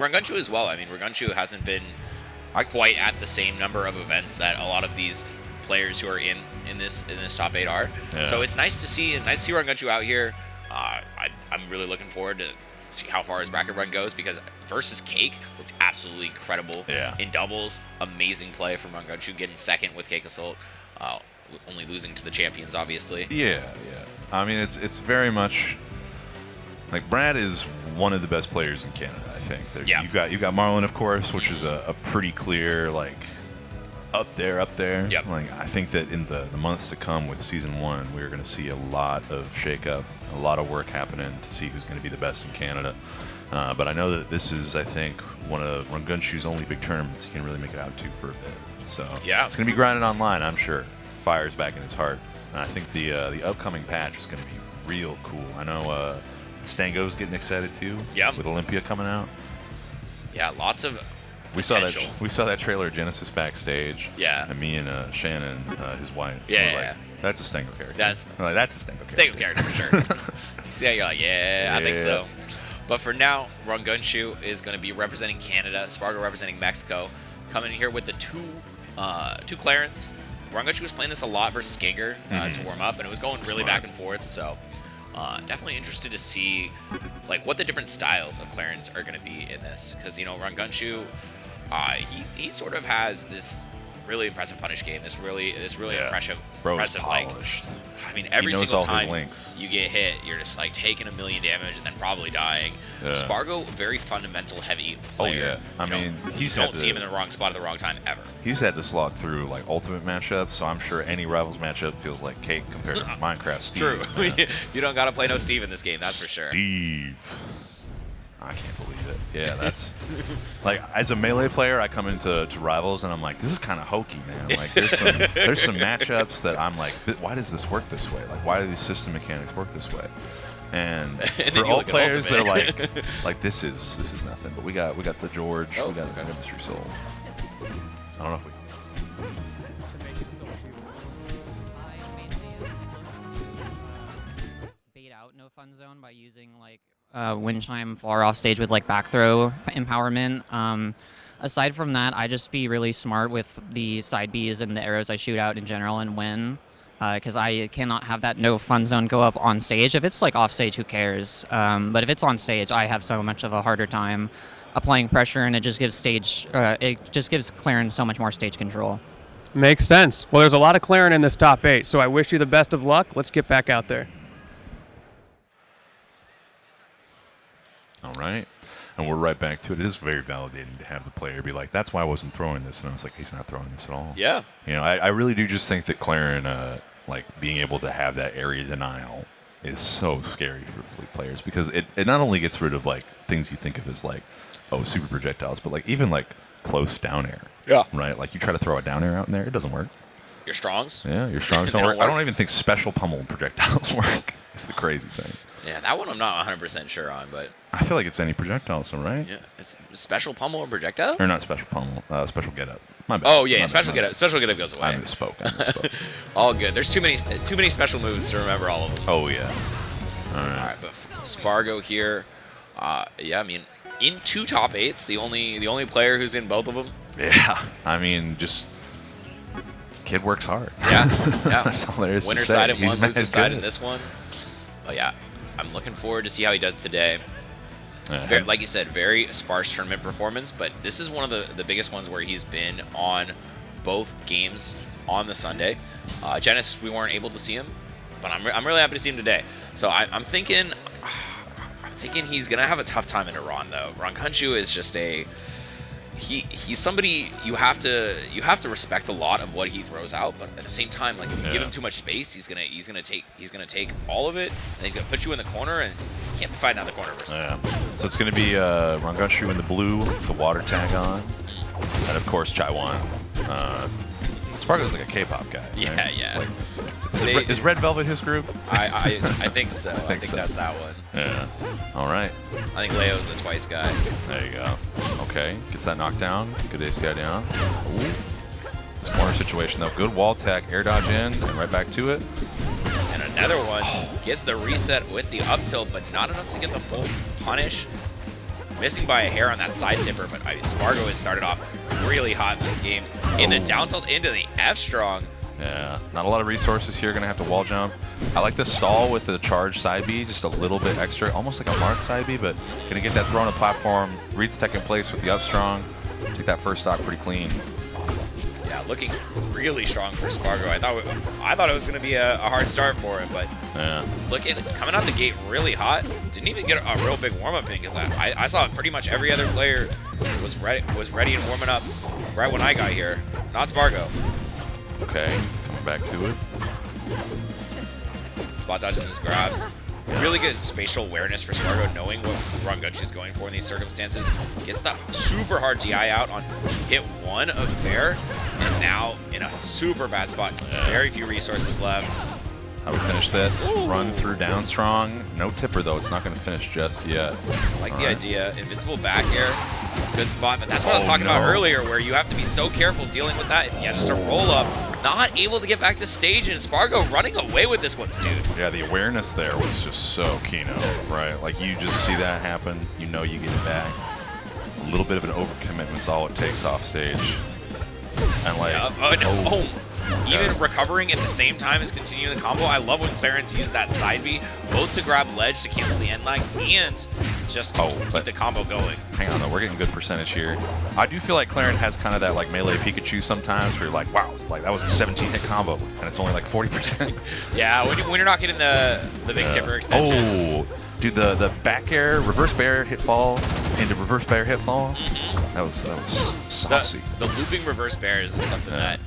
Rongunshu as well. I mean, Rongunshu hasn't been quite at the same number of events that a lot of these players who are in this top 8 are. Yeah. So it's nice to see Rongunshu out here. I'm really looking forward to see how far his bracket run goes, because versus Cake looked absolutely incredible in doubles. Amazing play from Rongunshu, getting second with Cake Assault, only losing to the champions, obviously. Yeah. I mean, it's very much like Brad is one of the best players in Canada. I think. You've got Marlon, of course, which is a pretty clear like up there. Yep. Like I think that in the months to come with Season 1, we're going to see a lot of shakeup, a lot of work happening to see who's going to be the best in Canada. But I know that this is, I think, one of Rongunshu's only big tournaments he can really make it out to for a bit. So yeah, it's going to be grinding online, I'm sure. Fire's back in his heart. And I think the upcoming patch is going to be real cool. I know Stango's getting excited too. Yeah. With Olympia coming out. Yeah, lots of We saw that trailer of Genesis backstage. Yeah. And me and Shannon, his wife. Yeah. Like, that's a Stango character. That's a Stango character. Stango character for sure. You see that, you're like, I think so. But for now, Rongunshu is going to be representing Canada, Sparg0 representing Mexico, coming in here with the two Clairens. Rongunshu was playing this a lot versus Skager to warm up, and it was going really back and forth. So definitely interested to see like what the different styles of Clairens are going to be in this, because Rongunshu, he sort of has this really impressive punish game. This really impressive. Bro is polished. Like, I mean, every single time links. you get hit, you're just like taking 1 million damage and then probably dying. Yeah. Sparg0, very fundamental heavy player. I mean, you don't see him in the wrong spot at the wrong time ever. He's had to slog through like ultimate matchups, so I'm sure any rivals matchup feels like cake compared to Minecraft Steve. True. You don't gotta play no Steve in this game, that's for sure. Steve. I can't believe it. Yeah, that's like, as a melee player, I come into rivals and I'm like, this is kind of hokey, man. Like there's some matchups that I'm like, why does this work this way? Like, why do these system mechanics work this way? And for all players that are like this is nothing. But we got the George, we got Mystery Soul. I don't know if we. Bait out no fun zone by using like wind chime far off stage with like back throw empowerment. Aside from that, I just be really smart with the side Bs and the arrows I shoot out in general and win, because I cannot have that no fun zone go up on stage. If it's like off stage, who cares? But if it's on stage, I have so much of a harder time applying pressure, and it just gives Clairen so much more stage control. Makes sense. Well, there's a lot of Clairen in this top 8, so I wish you the best of luck. Let's get back out there. All right. And we're right back to it. It is very validating to have the player be like, that's why I wasn't throwing this. And I was like, he's not throwing this at all. Yeah. I really do just think that Clairen, like, being able to have that area denial is so scary for fleet players, because it not only gets rid of, like, things you think of as, like, super projectiles, but, like, even, like, close down air. Yeah. Right? Like, you try to throw a down air out in there, it doesn't work. Your strongs? Yeah, your strongs don't work. I don't even think special pummel projectiles work. It's the crazy thing. Yeah, that one I'm not 100% sure on, but I feel like it's any projectile, so right? yeah, it's special pummel or projectile? Or not special pummel, special get up. My bad. Oh yeah, special get up. Special get up goes away. I misspoke. All good. There's too many special moves to remember all of them. Oh yeah. All right, but Sparg0 here. Yeah, I mean, in 2 top 8s, the only player who's in both of them. Yeah, I mean, just kid works hard. Yeah. That's all there is Winner to say. side in He's one, loser side in good. this one. But yeah, I'm looking forward to see how he does today. Like you said, very sparse tournament performance, but this is one of the biggest ones where he's been on both games on the Sunday. Genesis, we weren't able to see him, but I'm really happy to see him today. So I'm thinking he's gonna have a tough time in Iran though. Rongunshu is just he's somebody you have to respect a lot of what he throws out, but at the same time, like, if you give him too much space, he's gonna take all of it, and he's gonna put you in the corner, and you can't be fighting out the corner versus. Yeah. So it's gonna be Rongunshu in the blue, the water tag on, and of course Chaiwan. Sparg0's like a K-pop guy. Yeah, right? yeah. Like, is Red Velvet his group? I think so. I think so. That's that one. Yeah. All right. I think Leo's the twice guy. There you go. Okay. Gets that knocked down. Good ACI down. Ooh. This corner situation, though. Good wall tag. Air dodge in. And right back to it. And another one gets the reset with the up tilt, but not enough to get the full punish. missing by a hair on that side tipper, but Sparg0 has started off really hot in this game. In the down tilt into the F strong. Yeah, not a lot of resources here. Gonna have to wall jump. I like the stall with the charge side B, just a little bit extra, almost like a Marth side B, but gonna get that throw on the platform. Reads tech in place with the up strong. Take that first stock pretty clean. Yeah, looking really strong for Sparg0. I thought it was gonna be a hard start for him, but yeah, coming out the gate really hot. Didn't even get a real big warm up in because I saw pretty much every other player was ready and warming up right when I got here. Not Sparg0. Okay, coming back to it. Spot dodging his grabs. Really good spatial awareness for Sparg0, knowing what Rongunshu is going for in these circumstances. Gets that super hard DI out on hit 1 of Fair, and now in a super bad spot. Very few resources left. How we finish this? Ooh. Run through down strong. No tipper though. It's not going to finish just yet. I like the idea. Invincible back air. Good spot, but that's what I was talking about earlier, where you have to be so careful dealing with that. Yeah, just a roll up. Not able to get back to stage, and Sparg0 running away with this one, dude. Yeah, the awareness there was just so keynote, right? Like, you just see that happen, you know you get it back. A little bit of an overcommitment is all it takes off stage. And like, even recovering at the same time as continuing the combo. I love when Clairen's used that side B, both to grab ledge to cancel the end lag and just to keep the combo going. Hang on though, we're getting good percentage here. I do feel like Clairen has kind of that like melee Pikachu sometimes where you're like, wow, like that was a 17 hit combo and it's only like 40%. Yeah, when you're not getting the big tipper extensions. Oh, dude, the back air, reverse bear hit fall into reverse bear hit fall. That was just saucy. The looping reverse bear is something that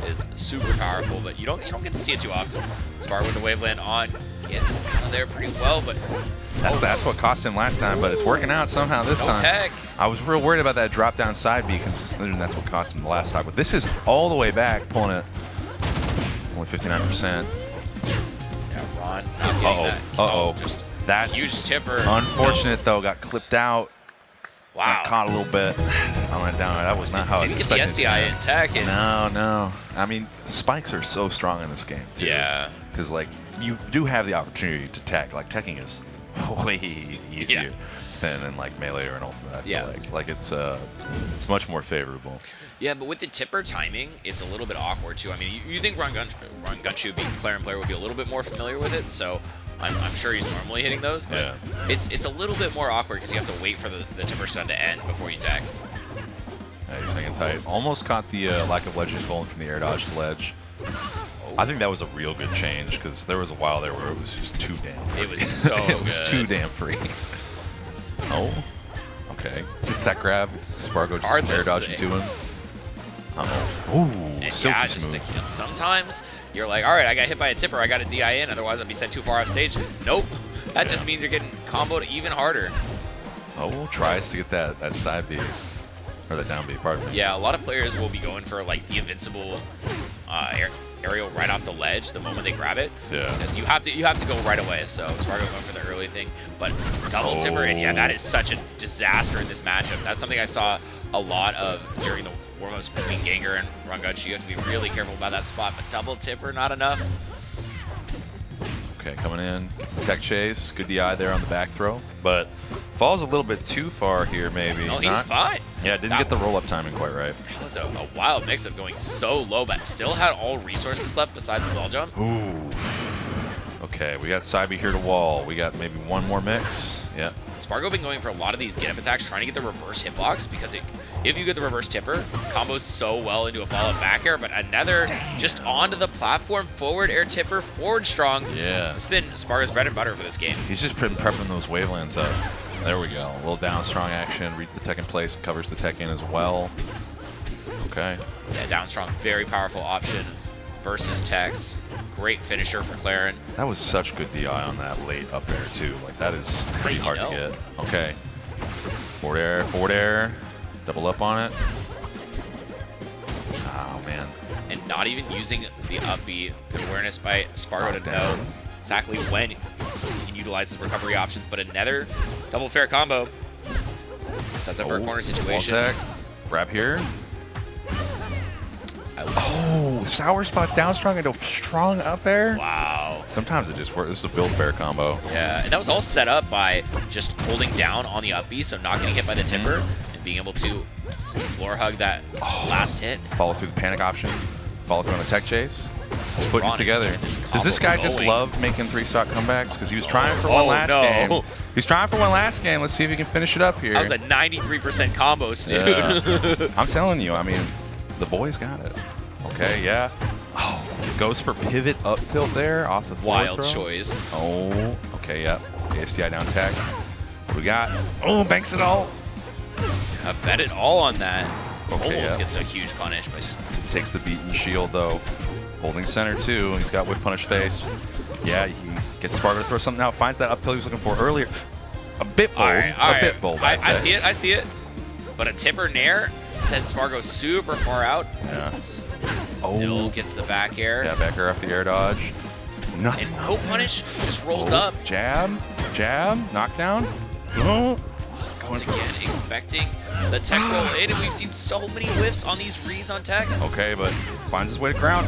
is super powerful, but you don't get to see it too often. Sparg with the waveland on, gets out of there pretty well, but that's what cost him last time, but it's working out somehow this time. Tech. I was real worried about that drop down side B, considering that's what cost him the last time. But this is all the way back, pulling it only 59%. Yeah, Ron not getting that. Just that's huge tipper. Unfortunate though, got clipped out. Wow. Got caught a little bit on that down. That was not how I was expecting. Didn't get the SDI in tech. No. I mean, spikes are so strong in this game too. Yeah. Because like you do have the opportunity to tech. Like teching is way easier than in like melee or an ultimate. I feel like it's much more favorable. Yeah, but with the tipper timing, it's a little bit awkward too. I mean, you think Rongunshu, being a Clairen player, would be a little bit more familiar with it, so I'm sure he's normally hitting those, but it's a little bit more awkward because you have to wait for the tipper stun to end before you tech. Yeah, he's hanging tight. Almost caught the lack of ledge falling from the air dodge to ledge. I think that was a real good change because there was a while there where it was just too damn free. It was so It was too damn free. Oh, okay. Gets that grab. Sparg0 just air dodging to him. Ooh, silky smooth. Sometimes you're like, all right, I got hit by a tipper, I got a DI in, otherwise I'd be sent too far off stage. Nope. That just means you're getting comboed even harder. Oh, tries to get that side B. Or that down B, pardon me. Yeah, a lot of players will be going for like the invincible aerial right off the ledge the moment they grab it. Yeah. Because you have to go right away. So Sparg0 going for the early thing, but double tipper, and yeah, that is such a disaster in this matchup. That's something I saw a lot of during the warm-ups between Gengar and Rongunshu. You have to be really careful about that spot, but double tipper, not enough. Okay, coming in, gets the tech chase. Good DI there on the back throw, but falls a little bit too far here, maybe. No, he's fine. Yeah, didn't get the roll-up timing quite right. That was a wild mix-up going so low, but still had all resources left besides wall jump. Ooh. Okay, we got side B here to wall. We got maybe one more mix. Yeah. Sparg0 been going for a lot of these get-up attacks, trying to get the reverse hitbox, because if you get the reverse tipper, combos so well into a follow-up back air, but another just onto the platform, forward air tipper, forward strong. Yeah. It's been Sparg0's bread and butter for this game. He's just been prepping those wavelands up. There we go. A little down strong action, reads the tech in place, covers the tech in as well. Okay. Yeah, down strong, very powerful option versus techs. Great finisher for Clairen. That was such good DI on that late up air too. Like that is pretty hard to get. Okay. Forward air, double up on it. Oh man. And not even using the up B, good awareness by Sparg0 to know exactly when he can utilize his recovery options, but another double fair combo. Sets up for a corner situation. Wall tech. Grab here. Oh, sour spot down strong into strong up air. Wow. sometimes it just works. This is a build fair combo. Yeah, and that was all set up by just holding down on the up B, so not getting hit by the timber, and being able to floor hug that last hit. Follow through the panic option. Follow through on the tech chase. He's putting it together. Does this guy just love making 3-stock comebacks? Because he was trying for one last game. He's trying for one last game. Let's see if he can finish it up here. That was a 93% combo, dude. Yeah. I'm telling you, I mean, the boys got it. Okay, yeah. Oh, goes for pivot up tilt there off the floor Wild throw. choice. Oh, okay, yep. ASDI down tech. We got, oh, banks it all. I bet it all on that. Okay, Almost gets a huge punish, but takes the beaten shield though. Holding center too. He's got whiff punish face. Yeah, he gets Sparg0 to throw something out. Finds that up tilt he was looking for earlier. A bit bold. A bit bold. I see it. I see it. But a tipper nair sends Sparg0 super far out. Yeah. Still gets the back air. Yeah, back air off the air dodge. Nothing. And no punish. Just rolls up. Jab. Jab. Knockdown. Oh. Once again, expecting the tech roll in, and we've seen so many whiffs on these reads on techs. Okay, but finds his way to ground.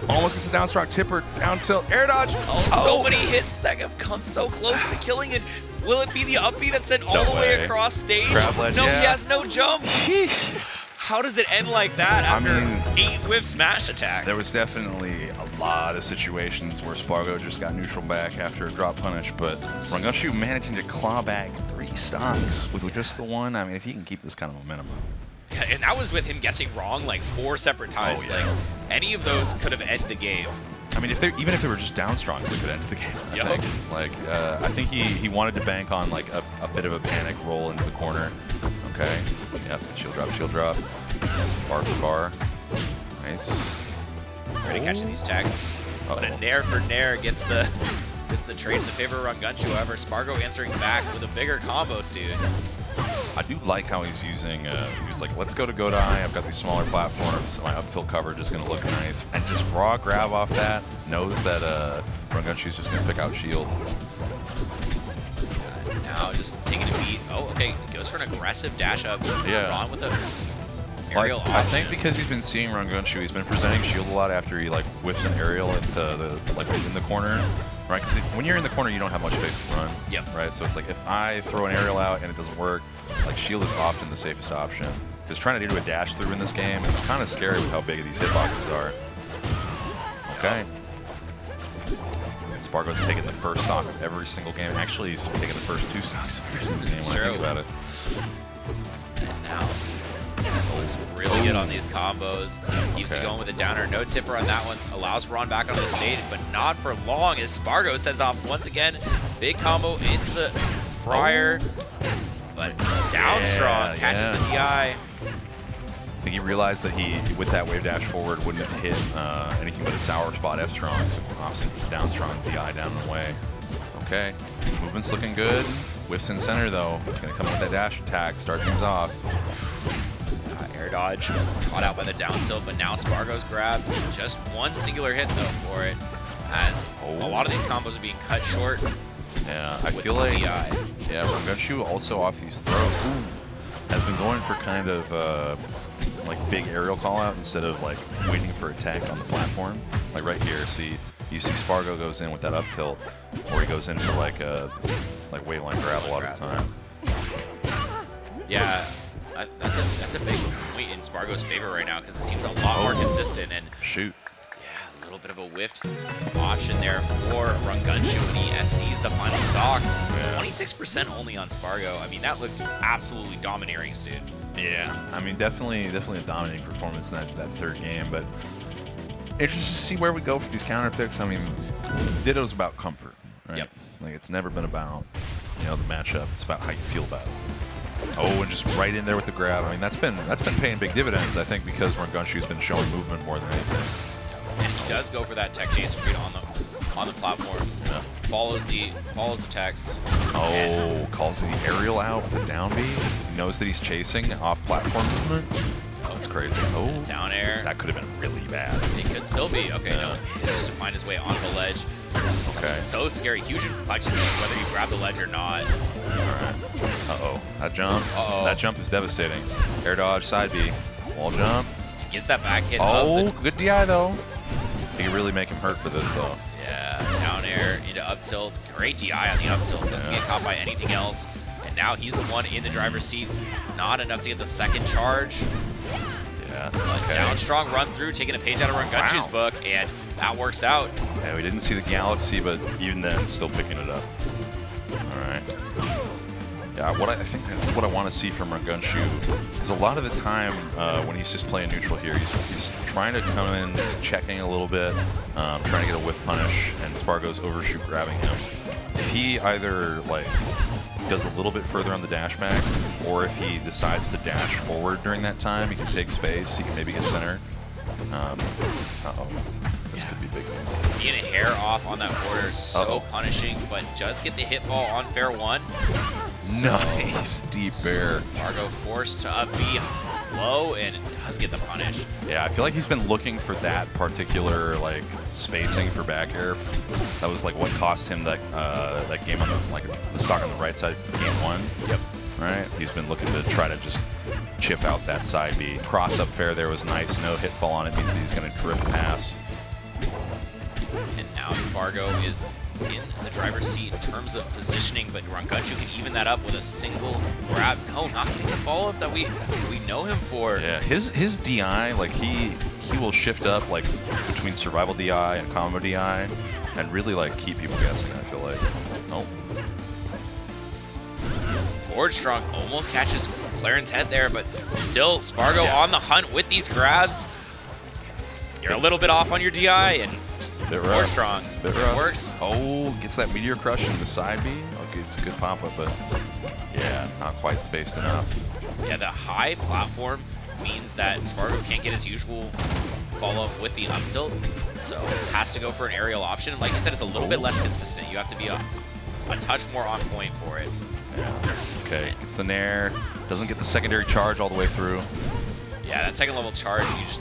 Almost gets a down strike tipper, down tilt, air dodge. Oh, so many hits that have come so close to killing it. Will it be the up B that's sent all the way across stage? Grab ledge, no, yeah. he has no jump. How does it end like that after 8 whiff smash attacks? There was definitely a lot of situations where Sparg0 just got neutral back after a drop punish, but Rongunshu managing to claw back 3 stocks with just the one. I mean, if he can keep this kind of momentum up. Yeah, and that was with him guessing wrong like 4 separate times. Oh, yeah. Like any of those could have ended the game. I mean, even if they were just down strongs, they could end the game. I think. Like, I think he wanted to bank on like a bit of a panic roll into the corner. Okay. Yep. Shield drop. Shield drop. Bar for bar. Nice. Ready catching these techs. But a nair for nair gets the trade in the favor of Rongunshu. However, Sparg0 answering back with a bigger combo, dude. I do like how he's using, he was like, let's go to eye. I've got these smaller platforms. My up tilt coverage is going to look nice. And just raw grab off that, knows that Rongunshu's just going to pick out shield. Now just taking a beat. Oh, okay. Goes for an aggressive dash up. Yeah. Ron with a aerial option. I think because he's been seeing Rongunshu, he's been presenting shield a lot after he like whiffs an aerial into the, like he's in the corner. Right, because when you're in the corner, you don't have much space to run. Yep. Right, so it's like if I throw an aerial out and it doesn't work, like shield is often the safest option. Because trying to do a dash through in this game is kind of scary with how big these hitboxes are. Okay. And Sparg0's taking the first stock of every single game. Actually, he's taking the first 2 stocks of every single game when I think about it. And now, always really good on these combos. Keeps it going with a downer. No tipper on that one. Allows Ron back onto the stage, but not for long as Sparg0 sends off once again. Big combo into the Friar, but down strong, catches the DI. I think he realized that he, with that wave dash forward, wouldn't have hit anything but a sour spot F strong, so opposite down strong, DI down and away. Okay, movement's looking good. Whiffs in center though. He's going to come with that dash attack, start things off. Air dodge, caught out by the down tilt, but now Sparg0's grabbed. Just one singular hit though for it, as a lot of these combos are being cut short. Yeah, I feel like, yeah, Rongunshu also off these throws has been going for kind of like big aerial call out instead of like waiting for attack on the platform. Like right here, see, you see Sparg0 goes in with that up tilt, or he goes in for like a waveline grab a lot of the time. Yeah. That's a big point in Sparg0's favor right now because it seems a lot more consistent and shoot. Yeah, a little bit of a whiffed option there for Rongunshu and the SD's the final stock. 26% only on Sparg0. I mean, that looked absolutely domineering, dude. Yeah, I mean, definitely a dominating performance in that third game, but interested to see where we go for these counter picks. I mean, Ditto's about comfort, right? Yep. Like it's never been about, you know, the matchup. It's about how you feel about it. Oh, and just right in there with the grab. I mean, that's been paying big dividends, I think, because Rongunshu's been showing movement more than anything. And he does go for that tech chase read on the platform. Yeah. Follows the techs. Oh, calls the aerial out with a down B. He knows that he's chasing off platform movement. That's crazy. Oh, down air. That could have been really bad. It could still be. Okay, no, he has to find his way onto the ledge. Okay. So scary. Huge inflection whether you grab the ledge or not. Alright. Uh-oh. That jump. That jump is devastating. Air dodge, side B. Wall jump. Gets that back hit up. Good DI though. He can really make him hurt for this though. Yeah. Now air into up tilt. Great DI on the up tilt. Doesn't get caught by anything else. And now he's the one in the driver's seat. Not enough to get the second charge. Yeah. But down strong run through, taking a page out of Rongunshu's book, and that works out. Yeah, we didn't see the Galaxy, but even then, still picking it up. All right. Yeah, what I think what I want to see from Rongunshu is a lot of the time when he's just playing neutral here, he's trying to come in, he's checking a little bit, trying to get a whiff punish, and Sparg0's overshoot grabbing him. If he either like does a little bit further on the dash back, or if he decides to dash forward during that time, he can take space, he can maybe get center. Uh-oh. This could be big. Being a hair off on that border is so punishing, but does get the hit ball on fair one. Nice deep bear. Sparg0 forced to up B low, and it does get the punish. Yeah, I feel like he's been looking for that particular like spacing for back air. That was like what cost him that that game on the stock on the right side for game 1. Yep. Right. He's been looking to try to just chip out that side B. Cross up fair there was nice. No hit fall on it means that he's going to drift past. And now Sparg0 is in the driver's seat in terms of positioning, but Rongunshu can even that up with a single grab. No, not getting the follow-up that we know him for. Yeah, his DI, like he will shift up like between survival DI and combo DI and really like keep people guessing, I feel like. Oh. Forward strong almost catches Clairen's head there, but still Sparg0 on the hunt with these grabs. You're a little bit off on your DI, and forward strong. It works. Oh, gets that meteor crush in the side B. Okay, it's a good pop-up, but yeah, not quite spaced enough. Yeah, the high platform means that Sparg0 can't get his usual follow-up with the up tilt, so has to go for an aerial option. And like you said, it's a little bit less consistent. You have to be a touch more on point for it. Yeah. Okay, gets the nair, doesn't get the secondary charge all the way through. Yeah, that second level charge, you just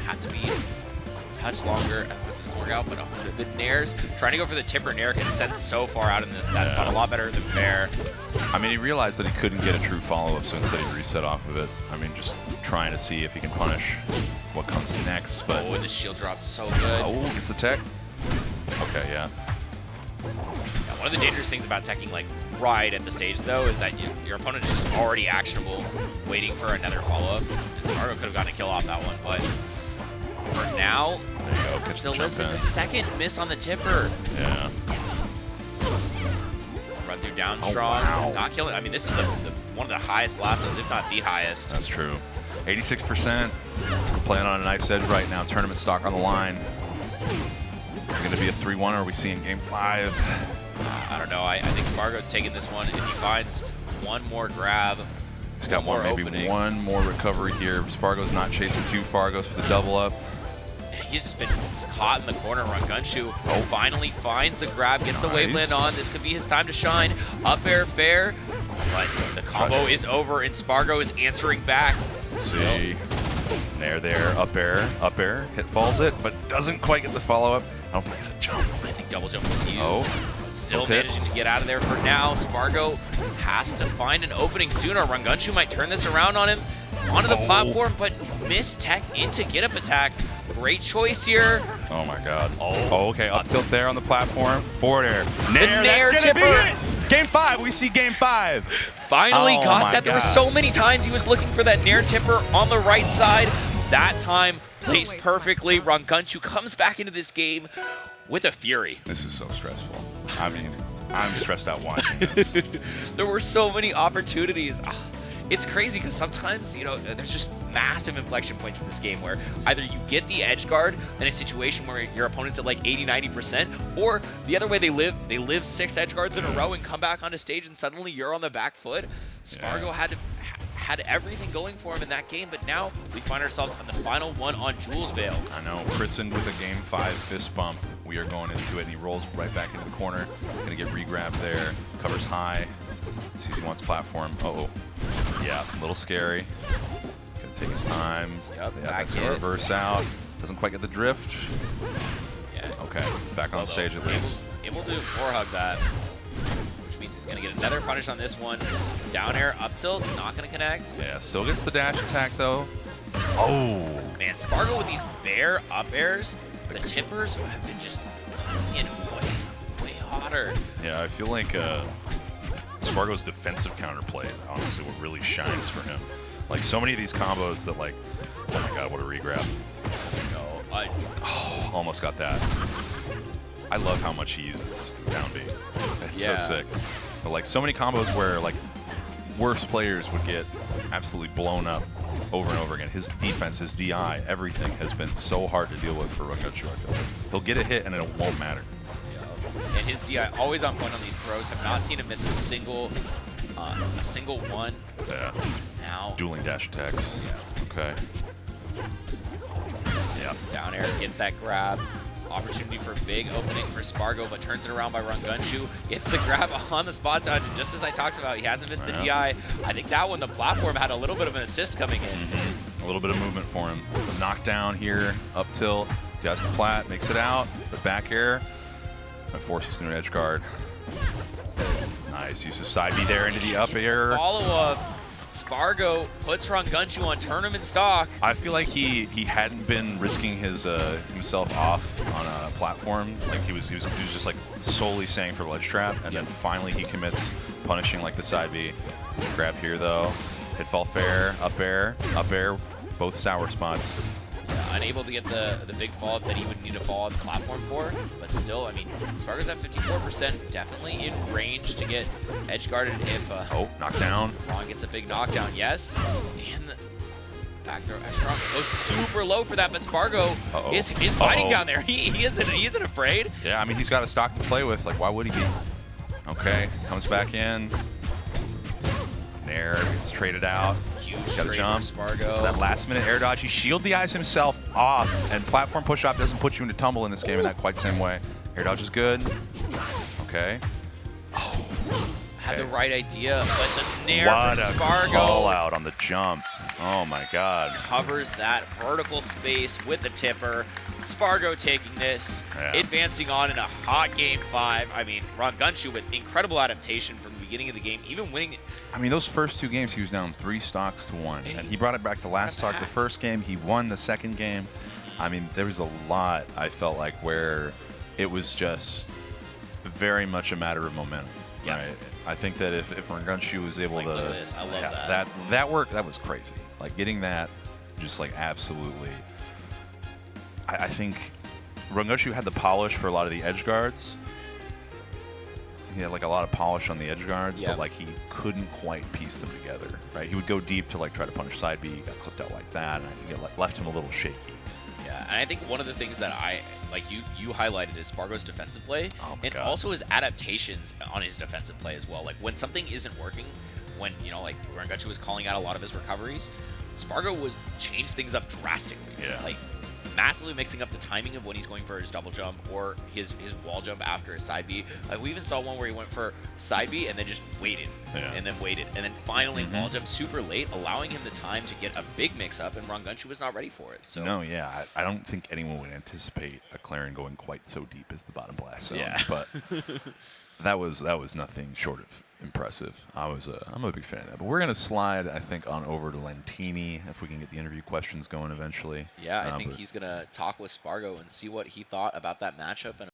have to be a touch longer. It doesn't work out, but the nairs, trying to go for the tipper nair gets sent so far out, and that's spot a lot better than fair. I mean, he realized that he couldn't get a true follow-up, so instead he reset off of it. I mean, just trying to see if he can punish what comes next. But and the shield drop's so good. Oh, gets the tech. Okay, yeah. One of the dangerous things about teching like right at the stage though is that your opponent is just already actionable, waiting for another follow-up. And Sparg0 could have gotten a kill off that one, but for now, there you go. still lives in the second miss on the tipper. Yeah. Run through down strong, not killing. I mean, this is one of the highest blast zones, if not the highest. That's true. 86%. Playing on a knife's edge right now. Tournament stock on the line. Is it going to be a 3-1, or are we seeing game 5? I don't know. I think Sparg0's taking this one. If he finds one more grab, he's got maybe one more recovery here. Sparg0's not chasing too far. Goes for the double up. He's just been caught in the corner. Rongunshu finally finds the grab, gets the waveland on. This could be his time to shine. Up air fair, but the combo is over, and Sparg0 is answering back. See, there, up air, hit falls it, but doesn't quite get the follow-up. I don't think it's a jump. I think double jump was used. Still managing to get out of there for now. Sparg0 has to find an opening sooner. Rongunshu might turn this around on him onto the platform, but miss tech into get up attack. Great choice here. Oh my god. Okay, up tilt there on the platform. Forward air. Nair tipper. Game 5, we see game 5. Finally got that. There were so many times he was looking for that Nair tipper on the right side. That time placed perfectly. Rongunshu comes back into this game with a fury. This is so stressful. I mean, I'm stressed out watching this. There were so many opportunities. It's crazy because sometimes, you know, there's just massive inflection points in this game where either you get the edge guard in a situation where your opponent's at like 80-90%, or the other way they live 6 edge guards in a row and come back onto stage and suddenly you're on the back foot. Sparg0 had everything going for him in that game, but now we find ourselves on the final one on Jules Vale. I know, christened with a game 5 fist bump. We are going into it, and he rolls right back into the corner. Gonna get re-grabbed there, covers high. Sees he wants platform. Yeah, a little scary. Gonna take his time. Yep, that's gonna reverse out. Doesn't quite get the drift. Yeah. Okay, back on stage at least. Able to 4-hug that, which means he's gonna get another punish on this one. Down air, up tilt, not gonna connect. Yeah, still gets the dash attack though. Oh! Man, Sparg0 with these bear up airs, the tippers have been just coming in away. Slaughter. Yeah, I feel like Sparg0's defensive counterplay is honestly what really shines for him. Like so many of these combos that like, oh my god, what a regrab. Oh, almost got that. I love how much he uses down B. That's so sick. But like so many combos where like worse players would get absolutely blown up over and over again. His defense, his DI, everything has been so hard to deal with for Rongunshu, I feel like. He'll get a hit and it won't matter. Yeah. And his DI always on point on these throws. Have not seen him miss a single one. Yeah. Now. Dueling dash attacks. Yeah. Okay. Yeah. Down air gets that grab. Opportunity for big opening for Sparg0, but turns it around by Rongunshu. Gets the grab on the spot dodge, and just as I talked about, he hasn't missed the DI. I think that one, the platform had a little bit of an assist coming in. A little bit of movement for him. The knockdown here, up tilt, gets the plat, makes it out, the back air, and forces an edge guard. Nice use of side B there into the up air. Follow-up. Sparg0 puts Rongunshu on tournament stock. I feel like he hadn't been risking his himself off on a platform. Like he was just like solely saying for ledge trap, and then finally he commits punishing like the side B. Grab here though, hit fall fair, up air, both sour spots. Yeah, unable to get the big fall up that he would need to fall on the platform for, but still, I mean, Sparg0's at 54%, definitely in range to get edge guarded if knockdown. Ron gets a big knockdown, yes, and the back throw extra goes super low for that, but Sparg0 is fighting down there. He isn't afraid. Yeah, I mean he's got a stock to play with. Like why would he be? Okay, comes back in. Nair gets traded out. He's got a jump. That last minute air dodge. He shield DIs himself off, and platform push off doesn't put you into tumble in this game in that quite same way. Air dodge is good. Okay. Had the right idea, but the snare what from a Sparg0. call out on the jump. Oh my god. Covers that vertical space with the tipper. Sparg0 taking this, advancing on in a hot game 5. I mean, Rongunshu with incredible adaptation from the beginning of the game, even winning. I mean, those first 2 games, he was down 3 stocks to 1, and he brought it back to last stock the first game. He won the second game. I mean, there was a lot, I felt like, where it was just very much a matter of momentum. Right? I think that if Rongunshu was able to, look at this. I love that work, that was crazy. Like getting that, just like absolutely. I think Rongunshu had the polish for a lot of the edge guards. He had like a lot of polish on the edge guards, but like he couldn't quite piece them together. Right? He would go deep to like try to punish side B, he got clipped out like that, and I think it left him a little shaky. Yeah, and I think one of the things that you highlighted is Sparg0's defensive play, and also his adaptations on his defensive play as well. Like when something isn't working, when like Rongunshu was calling out a lot of his recoveries, Sparg0 was changed things up drastically. Yeah. Like massively mixing up the timing of when he's going for his double jump or his wall jump after his side B. Like we even saw one where he went for side B and then just waited, and then waited, and then finally wall jump super late, allowing him the time to get a big mix-up, and Rongunshu was not ready for it. So no, I don't think anyone would anticipate a Clairen going quite so deep as the bottom blast zone. But that was nothing short of impressive. I'm a big fan of that. But we're gonna slide, I think, on over to Lentini if we can get the interview questions going eventually. Yeah, I think he's gonna talk with Sparg0 and see what he thought about that matchup and